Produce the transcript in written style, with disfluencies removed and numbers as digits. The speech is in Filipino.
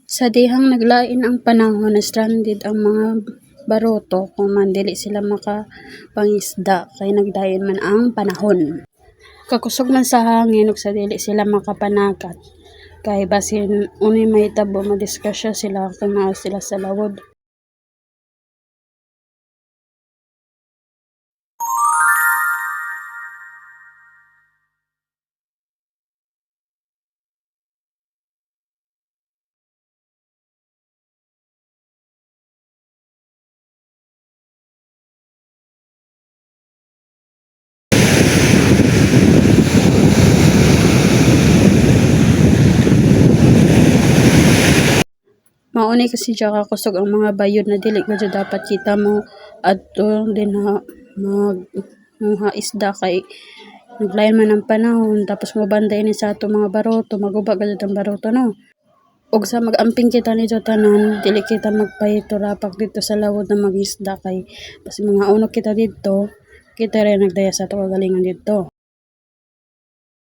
Sa dihang naglain ang panahon na stranded ang mga baruto kung man dili sila makapangisda kay nagdayon man ang panahon. Kakusog man sa hangin ug sa dili sila makapanakat kay basin unay mahitabo madiskusya sila kung naa sila sa lawod. Maunay kasi siya kakusog ang mga bayod na dili gyud dapat kita mo adto din magmuha isda kay naglain man ang panahon tapos mobanday ni sa ato mga baruto maguba gyud ang baruto no. Ug sa mag-amping kita nito tanan dili kita magpahito rapak dito sa lawod na magisda kay basi mga unok kita dito kita rin nagdaya sa ato kagalingan dito.